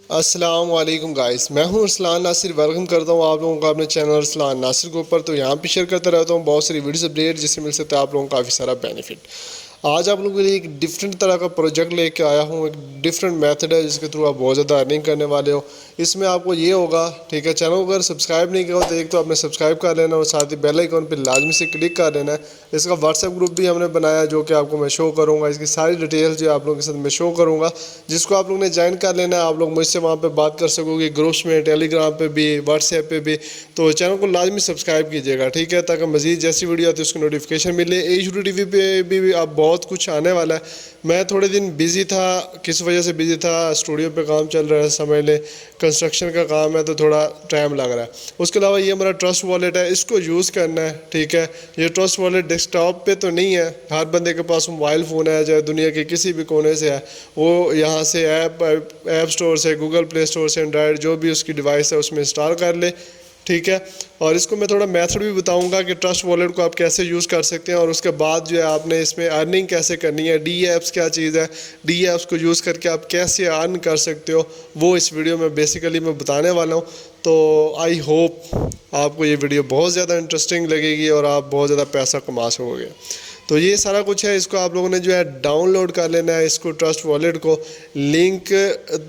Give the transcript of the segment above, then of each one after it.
अस्सलाम वालेकुम गाइस, मैं हूं अरसलान नासिर। वेलकम करता हूं आप लोगों का अपने चैनल अरसलान नासिर के ऊपर। तो यहां पे शेयर करता रहता हूं बहुत सारी वीडियोस अपडेट जिससे मिल सकता है आप लोगों को काफ़ी सारा बेनिफिट। आज आप लोगों के लिए एक डिफरेंट तरह का प्रोजेक्ट लेके आया हूं। एक डिफरेंट मेथड है जिसके थ्रू आप बहुत ज़्यादा अर्निंग करने वाले हो। इसमें आपको ये होगा, ठीक है, चैनल को अगर सब्सक्राइब नहीं किया हो तो एक तो आपने सब्सक्राइब कर लेना और साथ ही बेल आइकन पर लाजमी से क्लिक कर लेना है। इसका व्हाट्सएप ग्रुप भी हमने बनाया जो कि आपको मैं शो करूँगा। इसकी सारी डिटेल जो आप लोगों के साथ मैं शो करूँगा, जिसको आप लोगों ने ज्वाइन कर लेना है। आप लोग मुझसे वहाँ पे बात कर सकोगे, ग्रुप्स में, टेलीग्राम पे भी, व्हाट्सएप पे भी। तो चैनल को लाजमी सब्सक्राइब कीजिएगा, ठीक है, ताकि मजीद जैसी वीडियो आती है उसकी नोटिफिकेशन मिले। एच टी वी पे भी अब बहुत कुछ आने वाला है। मैं थोड़े दिन बिजी था, किस वजह से बिजी था, स्टूडियो पे काम चल रहा है, समझ ले कंस्ट्रक्शन का काम है तो थोड़ा टाइम लग रहा है। उसके अलावा ये हमारा ट्रस्ट वॉलेट है, इसको यूज़ करना है, ठीक है। ये ट्रस्ट वॉलेट डेस्कटॉप पे तो नहीं है, हर बंदे के पास मोबाइल फ़ोन है, चाहे दुनिया के किसी भी कोने से है, वो यहाँ से ऐप स्टोर से, गूगल प्ले स्टोर से, एंड्रॉयड जो भी उसकी डिवाइस है उसमें इंस्टॉल कर ले, ठीक है। और इसको मैं थोड़ा मेथड भी बताऊंगा कि ट्रस्ट वॉलेट को आप कैसे यूज़ कर सकते हैं और उसके बाद जो है आपने इसमें अर्निंग कैसे करनी है। डी ऐप्स क्या चीज़ है, डी ऐप्स को यूज़ करके आप कैसे अर्न कर सकते हो, वो इस वीडियो में बेसिकली मैं बताने वाला हूँ। तो आई होप आपको ये वीडियो बहुत ज़्यादा इंटरेस्टिंग लगेगी और आप बहुत ज़्यादा पैसा कमा सकोगे। तो ये सारा कुछ है, इसको आप लोगों ने जो है डाउनलोड कर लेना है। इसको ट्रस्ट वॉलेट को लिंक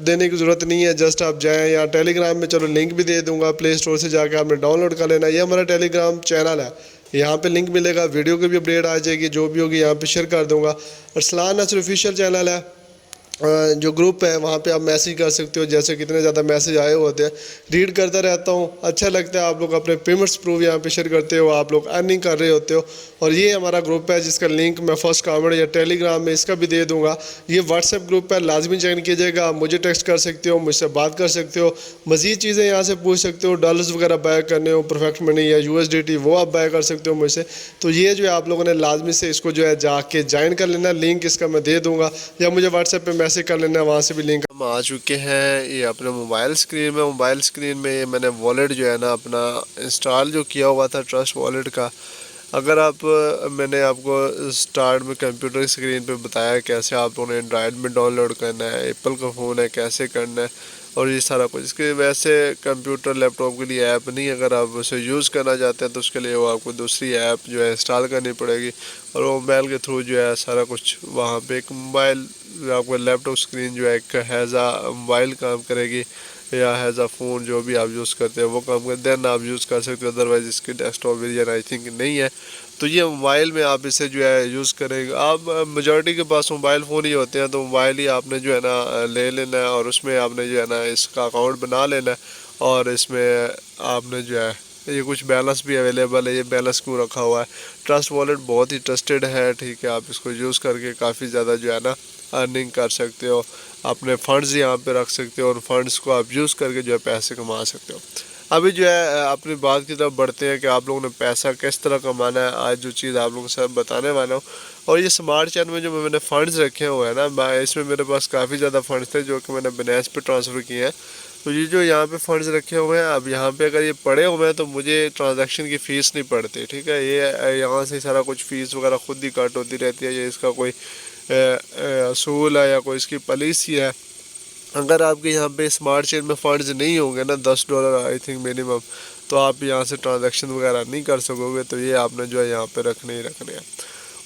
देने की ज़रूरत नहीं है, जस्ट आप जाएं, या टेलीग्राम में चलो लिंक भी दे दूंगा, प्ले स्टोर से जाकर आपने डाउनलोड कर लेना है। ये हमारा टेलीग्राम चैनल है, यहाँ पे लिंक मिलेगा, वीडियो की भी अपडेट आ जाएगी, जो भी होगी यहाँ पे शेयर कर दूंगा। अरसलान नासिर ऑफिशियल चैनल है, जो ग्रुप है वहाँ पे आप मैसेज कर सकते हो। जैसे कितने ज़्यादा मैसेज आए होते हैं, रीड करता रहता हूँ, अच्छा लगता है। आप लोग अपने पेमेंट्स प्रूफ यहाँ पे शेयर करते हो, आप लोग अर्निंग कर रहे होते हो। और ये हमारा ग्रुप है जिसका लिंक मैं फर्स्ट कमेंट या टेलीग्राम में इसका भी दे दूँगा। ये व्हाट्सएप ग्रुप है, लाजमी ज्वाइन कीजिएगा। आप मुझे टेक्स्ट कर सकते हो, मुझसे बात कर सकते हो, मज़ीद चीज़ें यहाँ से पूछ सकते हो। डॉलर्स वगैरह बाय करने हो, परफेक्ट मनी या USDT, वो आप बाय कर सकते हो मुझसे। तो ये जो है आप लोगों ने लाजमी से इसको जो है जाके ज्वाइन कर लेना। लिंक इसका मैं दे दूँगा या मुझे व्हाट्सएप पर मैसेज कर लेना, वहाँ से भी लिंक। हम आ चुके हैं ये अपने मोबाइल स्क्रीन में। मोबाइल स्क्रीन में ये मैंने वॉलेट जो है ना अपना इंस्टॉल जो किया हुआ था ट्रस्ट वॉलेट का। अगर आप मैंने आपको स्टार्ट में कंप्यूटर स्क्रीन पे बताया कैसे आप लोगों ने एंड्रॉयड में डाउनलोड करना है, एप्पल का फ़ोन है कैसे करना है और ये सारा कुछ। इसके वैसे कंप्यूटर लैपटॉप के लिए ऐप नहीं, अगर आप उसे यूज़ करना चाहते हैं तो उसके लिए वो आपको दूसरी ऐप जो है इंस्टॉल करनी पड़ेगी और वो मोबाइल के थ्रू जो है सारा कुछ वहाँ पे एक मोबाइल आपको लैपटॉप स्क्रीन जो है एक हैज़ा मोबाइल काम करेगी या हैज़ा फ़ोन जो भी आप यूज़ करते हैं वो काम कर देन आप यूज़ कर सकते हो। अदरवाइज़ इसकी डेस्कटॉप वेरिएंट आई थिंक नहीं है, तो ये मोबाइल में आप इसे जो है यूज़ करेंगे। आप मेजॉरिटी के पास मोबाइल फ़ोन ही होते हैं, तो मोबाइल ही आपने जो है ना ले लेना है और उसमें आपने जो है ना इसका अकाउंट बना लेना है और इसमें आपने जो है ये कुछ बैलेंस भी अवेलेबल है। ये बैलेंस क्यों रखा हुआ है, ट्रस्ट वॉलेट बहुत ही ट्रस्टेड है, ठीक है। आप इसको यूज़ करके काफ़ी ज़्यादा जो है ना अर्निंग कर सकते हो, अपने फंड्स यहाँ पे रख सकते हो और फंड्स को आप यूज़ करके जो है पैसे कमा सकते हो। अभी जो है अपनी बात की तरफ बढ़ते हैं कि आप लोगों ने पैसा किस तरह कमाना है। आज जो चीज़ आप लोगों के साथ बताने वाला हूँ, और ये स्मार्ट चैन में जो मैंने फ़ंड्स रखे हुए हैं ना, इसमें मेरे पास काफ़ी ज़्यादा फ़ंड्स थे जो कि मैंने बिनेंस पे ट्रांसफ़र किए हैं। तो ये जो यहाँ पे फ़ंड्स रखे हुए हैं, अब यहाँ पे अगर ये पड़े हुए हैं तो मुझे ट्रांजैक्शन की फ़ीस नहीं पड़ती, ठीक है। ये यहाँ से सारा कुछ फ़ीस वगैरह खुद ही कट होती रहती है, ये इसका कोई असूल है या कोई इसकी पॉलिसी है। अगर आपके यहाँ पे स्मार्ट चेन में फ़ंड्स नहीं होंगे ना $10 आई थिंक मिनिमम, तो आप यहाँ से ट्रांजैक्शन वगैरह नहीं कर सकोगे। तो ये आपने जो है यहाँ पे रखने ही रखने हैं।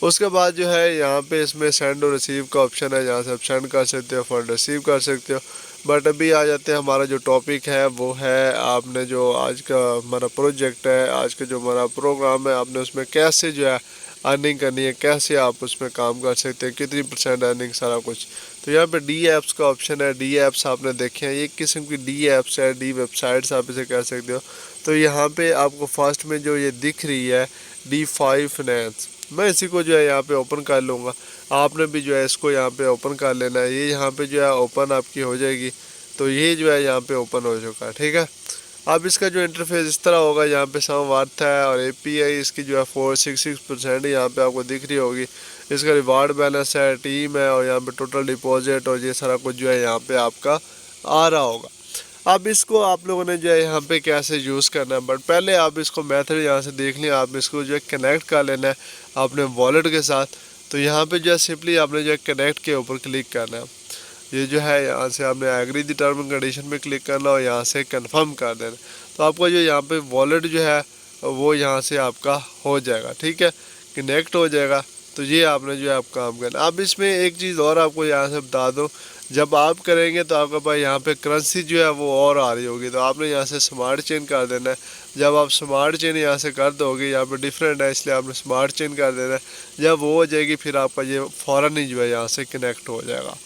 उसके बाद जो है यहाँ पे इसमें सेंड और रिसीव का ऑप्शन है, जहाँ से आप सेंड कर सकते हो, फंड रिसीव कर सकते हो। बट अभी आ जाते हैं, हमारा जो टॉपिक है वो है आपने जो आज का हमारा प्रोजेक्ट है, आज का जो हमारा प्रोग्राम है, आपने उसमें कैसे जो है अर्निंग करनी है, कैसे आप उसमें काम कर सकते हैं, कितनी % अर्निंग, सारा कुछ। तो यहाँ पे डी ऐप्स का ऑप्शन है। डी ऐप्स आपने देखे हैं, ये किस्म की डी ऐप्स है, डी वेबसाइट्स आप इसे कह सकते हो। तो यहाँ पे आपको फर्स्ट में जो ये दिख रही है DApps, मैं इसी को जो है यहाँ पे ओपन कर लूँगा। आपने भी जो है इसको यहाँ पे ओपन कर लेना है। ये यहाँ पे जो है ओपन आपकी हो जाएगी। तो ये जो है यहाँ पे ओपन हो चुका है, ठीक है। अब इसका जो इंटरफेस इस तरह होगा, यहाँ पे समवर्थ है और API इसकी जो है 466% यहाँ पे आपको दिख रही होगी। इसका रिवार्ड बैलेंस है, टीम है और यहाँ पे टोटल डिपॉजिट और ये सारा कुछ जो है यहाँ पे आपका आ रहा होगा। अब इसको आप लोगों ने जो है यहाँ पे कैसे यूज़ करना है, बट पहले आप इसको मेथड यहाँ से देख लें। आप इसको जो है कनेक्ट कर लेना है अपने वॉलेट के साथ। तो यहाँ पे जो है सिंपली आपने जो है कनेक्ट के ऊपर क्लिक करना है। ये जो है यहाँ से आपने agree the term and condition पे क्लिक करना और यहाँ से कंफर्म कर देना। तो आपका जो यहाँ पे वॉलेट जो है वो यहाँ से आपका हो जाएगा, ठीक है, कनेक्ट हो जाएगा। तो ये आपने जो है आप काम करना। अब इसमें एक चीज़ और आपको यहाँ से बता दूँ, जब आप करेंगे तो आपके पास यहाँ पे करेंसी जो है वो और आ रही होगी, तो आपने यहाँ से स्मार्ट चेन कर देना है। जब आप स्मार्ट चेन यहाँ से कर दोगे, यहाँ पे डिफरेंट है इसलिए आपने स्मार्ट चेन कर देना है। जब वो हो जाएगी फिर आपका ये फ़ौरन ही जो है यहाँ से कनेक्ट हो जाएगा।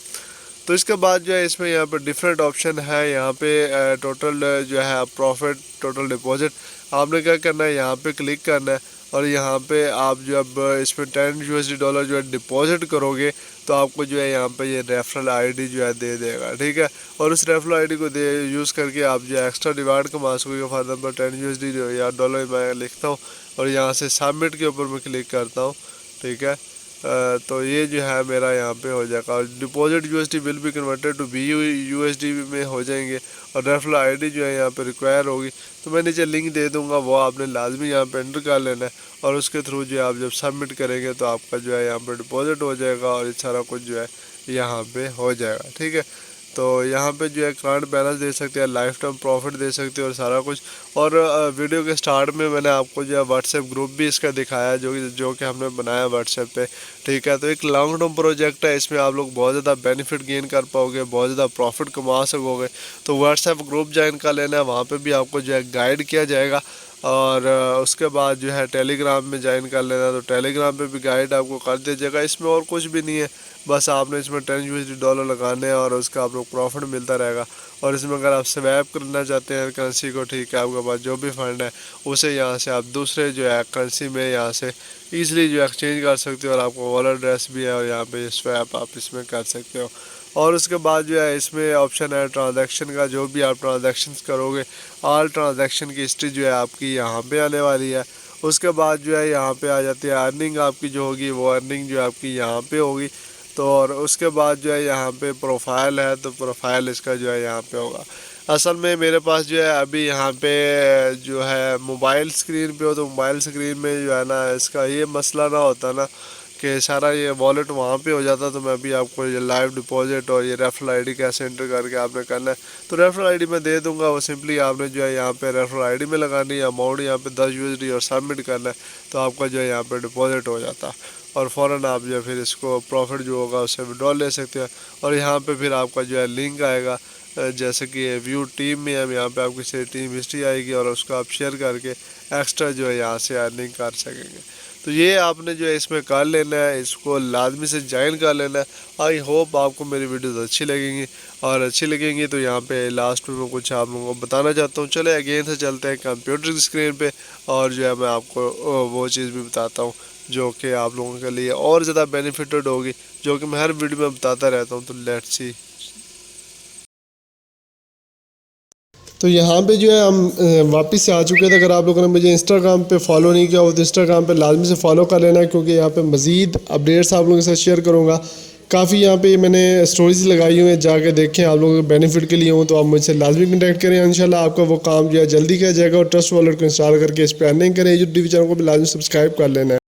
तो इसके बाद जो है इसमें यहाँ पे डिफरेंट ऑप्शन है। यहाँ पे टोटल जो है प्रॉफिट, टोटल डिपॉजिट, आपने क्या करना है यहाँ पे क्लिक करना है और यहाँ पे आप जब इसमें $10 जो है डिपॉजिट करोगे तो आपको जो है यहाँ पे ये रेफरल आईडी जो है दे देगा, ठीक है। और उस रेफरल आईडी को यूज़ करके आप जो है एक्स्ट्रा रिवार्ड कमा सकोगे। फॉर एग्जाम्पल $10 या डॉलर मैं लिखता हूँ और यहाँ से सबमिट के ऊपर मैं क्लिक करता हूँ, ठीक है। तो ये जो है मेरा यहाँ पे हो जाएगा और deposit USD will be converted to BUSD में हो जाएंगे और रेफरल आईडी जो है यहाँ पे रिक्वायर होगी। तो मैं नीचे लिंक दे दूंगा, वो आपने लाजमी यहाँ पे एंटर कर लेना है और उसके थ्रू जो है आप जब सबमिट करेंगे तो आपका जो है यहाँ पे डिपॉजिट हो जाएगा और ये सारा कुछ जो है यहाँ पे हो जाएगा, ठीक है। तो यहाँ पे जो है करंट बैलेंस दे सकते हैं, लाइफ टाइम प्रॉफिट दे सकते हैं और सारा कुछ। और वीडियो के स्टार्ट में मैंने आपको जो है व्हाट्सएप ग्रुप भी इसका दिखाया जो कि हमने बनाया व्हाट्सएप पे, ठीक है। तो एक लॉन्ग टर्म प्रोजेक्ट है, इसमें आप लोग बहुत ज़्यादा बेनिफिट गेन कर पाओगे, बहुत ज़्यादा प्रॉफिट कमा सकोगे। तो व्हाट्सएप ग्रुप ज्वाइन कर लेना है, वहाँ पर भी आपको जो है गाइड किया जाएगा। और उसके बाद जो है टेलीग्राम में ज्वाइन कर लेना, तो टेलीग्राम पे भी गाइड आपको कर दिया जाएगा। इसमें और कुछ भी नहीं है, बस आपने इसमें $10 लगाने हैं और उसका आप लोग प्रॉफिट मिलता रहेगा। और इसमें अगर आप स्वैप करना चाहते हैं करेंसी को, ठीक है, आपके पास जो भी फंड है उसे यहाँ से आप दूसरे जो है करेंसी में यहाँ से ईजिली जो एक्सचेंज कर सकते हो और आपको वॉलेट एड्रेस भी है और यहाँ पे स्वैप आप इसमें कर सकते हो। और उसके बाद जो है इसमें ऑप्शन है ट्रांजैक्शन का, जो भी आप ट्रांजैक्शंस करोगे ऑल ट्रांजैक्शन की हिस्ट्री जो है आपकी यहाँ पे आने वाली है। उसके बाद जो है यहाँ पे आ जाती है अर्निंग आपकी जो होगी, वो अर्निंग जो है आपकी यहाँ पे होगी। तो और उसके बाद जो है यहाँ पे प्रोफाइल है, तो प्रोफाइल इसका जो है यहाँ पे होगा। असल में मेरे पास जो है अभी यहाँ पे जो है मोबाइल स्क्रीन पे हो, तो मोबाइल स्क्रीन में जो है ना इसका ये मसला ना होता ना कि सारा ये वॉलेट वहाँ पे हो जाता, तो मैं अभी आपको ये लाइव डिपॉजिट और ये रेफरल आईडी कैसे एंटर करके आपने करना है। तो रेफरल आईडी मैं दे दूंगा, वो सिंपली आपने जो है यहाँ पे रेफरल आईडी में लगानी है, अमाउंट यहाँ पे $10 और सबमिट करना है, तो आपका जो है यहाँ पे डिपॉजिट हो जाता है और फ़ौरन आप जो है फिर इसको प्रॉफिट जो होगा उससे विड्रॉ ले सकते हैं। और यहाँ पे फिर आपका जो है लिंक आएगा, जैसे कि व्यू टीम में हम यहाँ पे आपकी से टीम हिस्ट्री आएगी और उसको आप शेयर करके एक्स्ट्रा जो है यहाँ से अर्निंग कर सकेंगे। तो ये आपने जो है इसमें कर लेना है, इसको लाजमी से ज्वाइन कर लेना है। आई होप आपको मेरी वीडियोस अच्छी लगेंगी, और अच्छी लगेंगी तो यहाँ पे लास्ट में मैं कुछ आप लोगों को बताना चाहता हूँ। चले अगेन से चलते हैं कंप्यूटर की स्क्रीन पे और जो है मैं आपको वो चीज़ भी बताता हूँ जो कि आप लोगों के लिए और ज़्यादा बेनिफिटेड होगी, जो कि मैं हर वीडियो में बताता रहता हूँ। तो लेट्स सी। तो यहाँ पे जो है हम वापस से आ चुके थे। अगर आप लोगों ने मुझे इंस्टाग्राम पे फॉलो नहीं किया हो तो इंस्टाग्राम पे लाजमी से फॉलो कर लेना है, क्योंकि यहाँ पे मज़ीद अपडेट्स आप लोगों के साथ शेयर करूँगा। काफ़ी यहाँ पे मैंने स्टोरीज लगाई हुई हैं, जाके देखें, आप लोगों के बेनिफिट के लिए हो तो आप मुझसे लाजमी कॉन्टैक्ट करें। इंशाल्लाह आपका वो काम जो है जल्दी किया जाएगा। और ट्रस्ट वॉलेट को इंस्टॉल करके इस पर अर्निंग करें। यूट्यूब चैनल को भी लाजमी सब्सक्राइब कर लेना है।